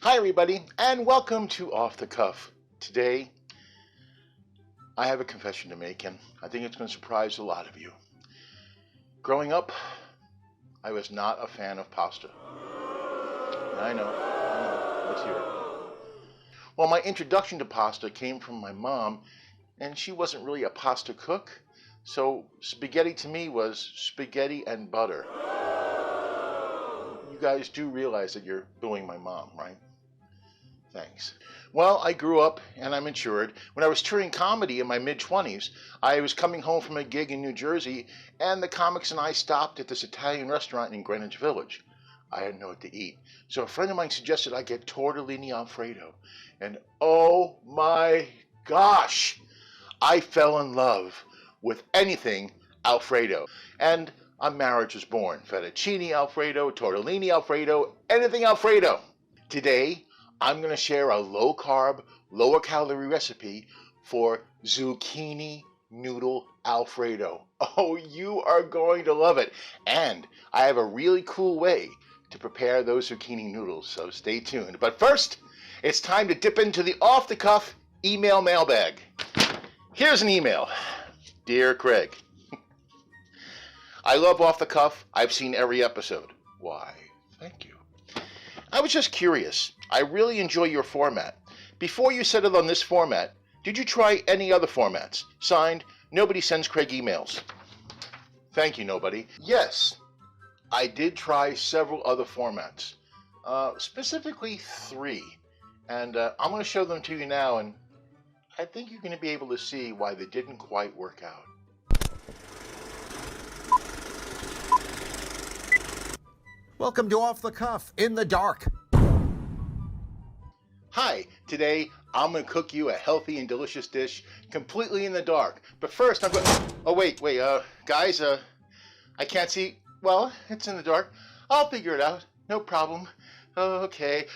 Hi everybody, and welcome to Off the Cuff. Today, I have a confession to make, and I think it's going to surprise a lot of you. Growing up, I was not a fan of pasta. I know, let's hear it. Well, my introduction to pasta came from my mom, and she wasn't really a pasta cook, so spaghetti to me was spaghetti and butter. You guys do realize that you're booing my mom, right? Thanks. Well, I grew up and I matured. When I was touring comedy in my mid-20s, I was coming home from a gig in New Jersey, and the comics and I stopped at this Italian restaurant in Greenwich Village. I hadn't know what to eat, so a friend of mine suggested I get tortellini Alfredo. And oh my gosh, I fell in love with anything Alfredo. And a marriage was born. Fettuccine Alfredo, tortellini Alfredo, anything Alfredo. Today, I'm going to share a low-carb, lower-calorie recipe for zucchini noodle Alfredo. Oh, you are going to love it. And I have a really cool way to prepare those zucchini noodles, so stay tuned. But first, it's time to dip into the off-the-cuff email mailbag. Here's an email. Dear Craig, I love Off the Cuff. I've seen every episode. Why, thank you. I was just curious. I really enjoy your format. Before you settled on this format, did you try any other formats? Signed, Nobody Sends Craig Emails. Thank you, nobody. Yes, I did try several other formats, specifically 3. And I'm going to show them to you now, and I think you're going to be able to see why they didn't quite work out. Welcome to Off the Cuff in the dark. Hi, today I'm going to cook you a healthy and delicious dish completely in the dark. But first I'm going to... Oh, wait, guys, I can't see... Well, it's in the dark. I'll figure it out. No problem. Okay.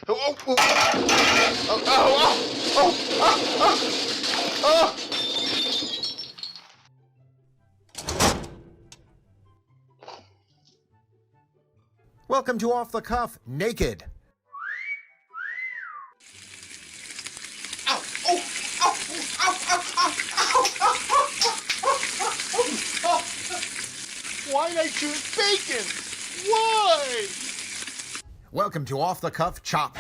Welcome to Off the Cuff Naked. Why did I choose bacon? Why? Welcome to Off the Cuff Chop.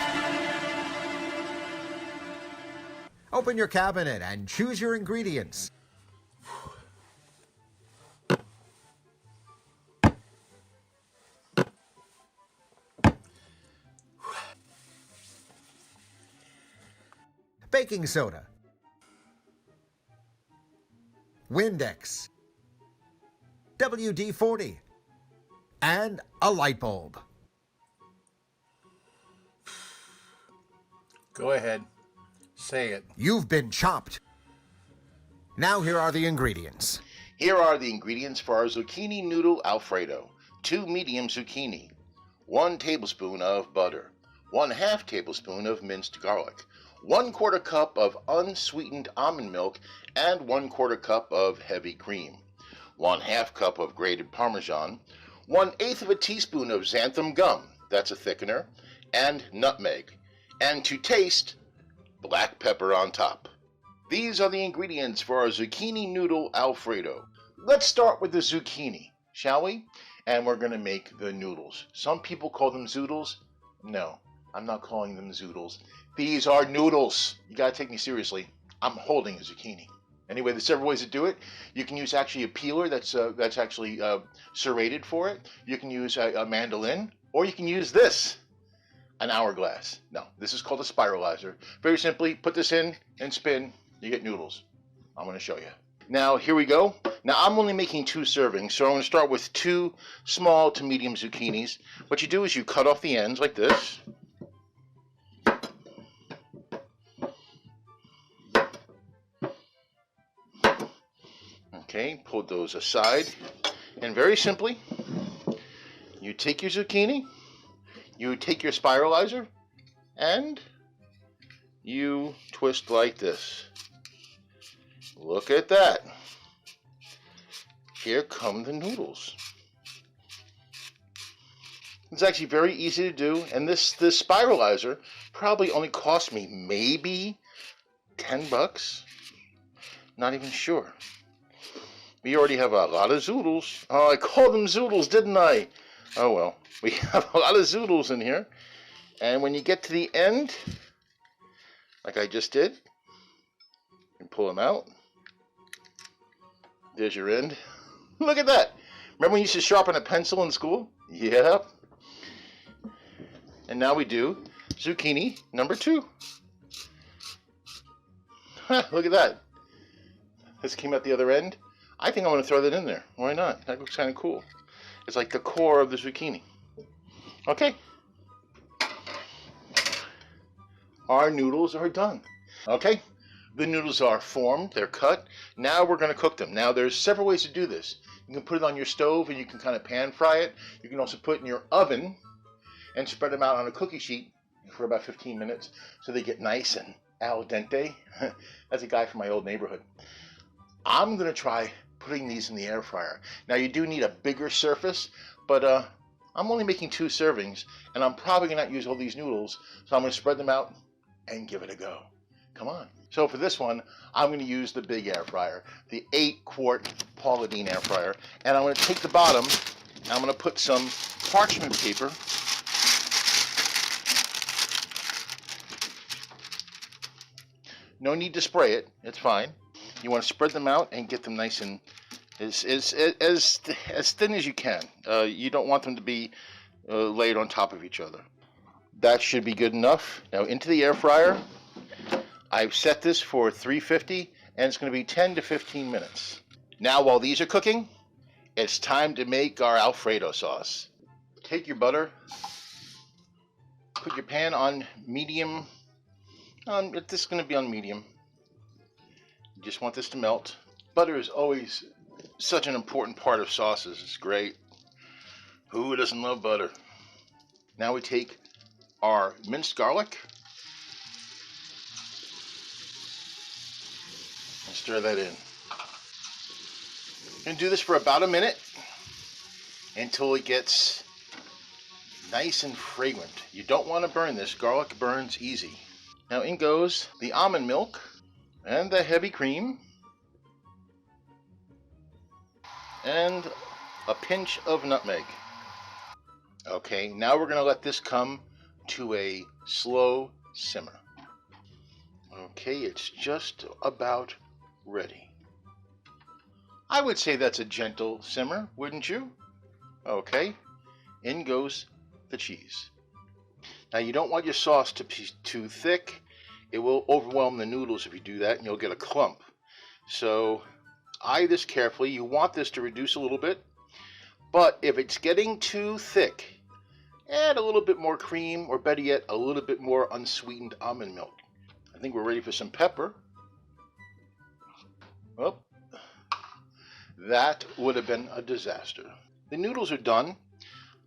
Open your cabinet and choose your ingredients. Baking soda, Windex, WD-40, and a light bulb. Go ahead. Say it. You've been chopped. Now here are the ingredients. Here are the ingredients for our zucchini noodle Alfredo. 2 medium zucchini, 1 tablespoon of butter, 1/2 tablespoon of minced garlic, 1/4 cup of unsweetened almond milk, and 1/4 cup of heavy cream, 1/2 cup of grated Parmesan, 1/8 of a teaspoon of xanthan gum, that's a thickener, and nutmeg, and to taste, black pepper on top. These are the ingredients for our zucchini noodle Alfredo. Let's start with the zucchini, shall we? And we're going to make the noodles. Some people call them Zoodles. No, I'm not calling them Zoodles. These are noodles. You gotta take me seriously. I'm holding a zucchini. Anyway, there's several ways to do it. You can use actually a peeler that's actually serrated for it. You can use a mandolin, or you can use this, an hourglass. No, this is called a spiralizer. Very simply, put this in and spin. You get noodles. I'm going to show you. Now, here we go. Now, I'm only making 2 servings, so I'm going to start with 2 small to medium zucchinis. What you do is you cut off the ends like this. Okay, pull those aside, and very simply, you take your zucchini, you take your spiralizer, and you twist like this. Look at that. Here come the noodles. It's actually very easy to do, and this spiralizer probably only cost me maybe $10. Not even sure. We already have a lot of Zoodles. Oh, I called them Zoodles, didn't I? Oh well, we have a lot of Zoodles in here. And when you get to the end, like I just did, you can pull them out. There's your end. Look at that. Remember when you used to sharpen a pencil in school? Yep. And now we do zucchini number 2. Look at that. This came out the other end. I think I'm going to throw that in there. Why not? That looks kind of cool. It's like the core of the zucchini. Okay. Our noodles are done. Okay. The noodles are formed. They're cut. Now we're going to cook them. Now there's several ways to do this. You can put it on your stove and you can kind of pan fry it. You can also put it in your oven and spread them out on a cookie sheet for about 15 minutes so they get nice and al dente. That's a guy from my old neighborhood. I'm going to try putting these in the air fryer. Now you do need a bigger surface, but I'm only making 2 servings, and I'm probably going to not use all these noodles, so I'm going to spread them out and give it a go. Come on. So for this one, I'm going to use the big air fryer, the 8-quart Paula Deen air fryer, and I'm going to take the bottom, and I'm going to put some parchment paper No need to spray it. It's fine. You want to spread them out and get them nice and as thin as you can. You don't want them to be laid on top of each other. That should be good enough. Now into the air fryer. I've set this for 350 and it's going to be 10 to 15 minutes. Now while these are cooking, it's time to make our Alfredo sauce. Take your butter, put your pan on medium. This is going to be on medium. You just want this to melt. Butter is always such an important part of sauces. It's great. Who doesn't love butter? Now we take our minced garlic and stir that in. You're going to do this for about a minute until it gets nice and fragrant. You don't want to burn this. Garlic burns easy. Now in goes the almond milk and the heavy cream and a pinch of nutmeg. Okay, now we're going to let this come to a slow simmer. Okay, it's just about ready. I would say that's a gentle simmer, wouldn't you? Okay, in goes the cheese. Now you don't want your sauce to be too thick. It will overwhelm the noodles if you do that and you'll get a clump. So eye this carefully. You want this to reduce a little bit, but if it's getting too thick, add a little bit more cream, or better yet, a little bit more unsweetened almond milk. I think we're ready for some pepper. Oh, that would have been a disaster. The noodles are done.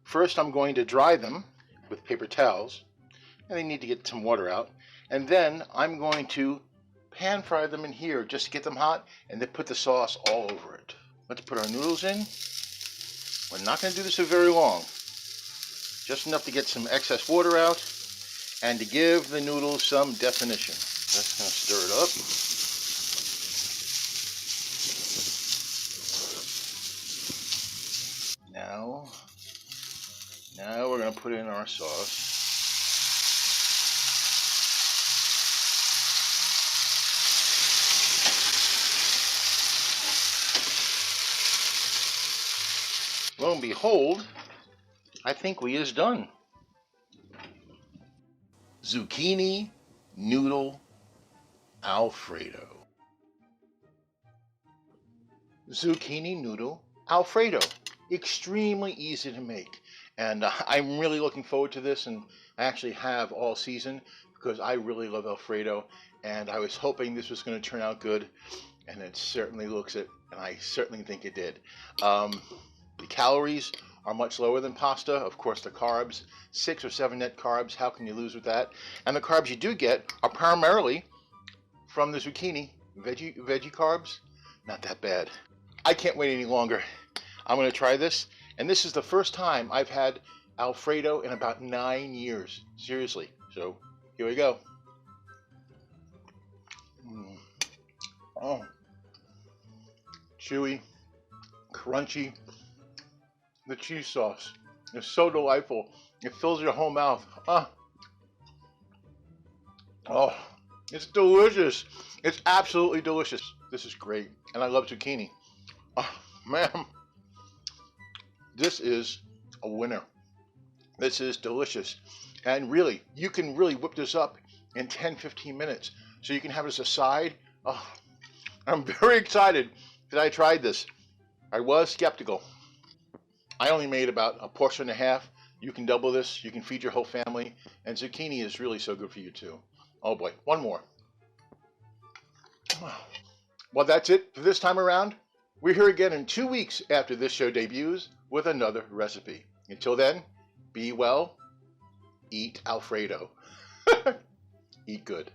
First, I'm going to dry them with paper towels, and they need to get some water out. And then I'm going to pan fry them in here just to get them hot, and then put the sauce all over it. Let's put our noodles in. We're not going to do this for very long. Just enough to get some excess water out and to give the noodles some definition. Just going to stir it up. Now we're going to put in our sauce. Lo and behold, I think we is done. Zucchini Noodle Alfredo. Zucchini Noodle Alfredo. Extremely easy to make. And I'm really looking forward to this, and I actually have all season because I really love Alfredo, and I was hoping this was going to turn out good, and it certainly looks it, and I certainly think it did. The calories are much lower than pasta. Of course, the carbs, 6 or 7 net carbs, how can you lose with that? And the carbs you do get are primarily from the zucchini, veggie carbs. Not that bad. I can't wait any longer. I'm going to try this, and this is the first time I've had Alfredo in about 9 years. Seriously. So here we go. Oh, chewy, crunchy. The cheese sauce is so delightful. It fills your whole mouth. Oh, it's delicious. It's absolutely delicious. This is great. And I love zucchini. Oh, man. This is a winner. This is delicious. And really, you can really whip this up in 10-15 minutes. So you can have it as a side. Oh, I'm very excited that I tried this. I was skeptical. I only made about a portion and a half. You can double this. You can feed your whole family. And zucchini is really so good for you too. Oh boy, one more. Well, that's it for this time around. We're here again in 2 weeks after this show debuts with another recipe. Until then, be well, eat Alfredo. Eat good.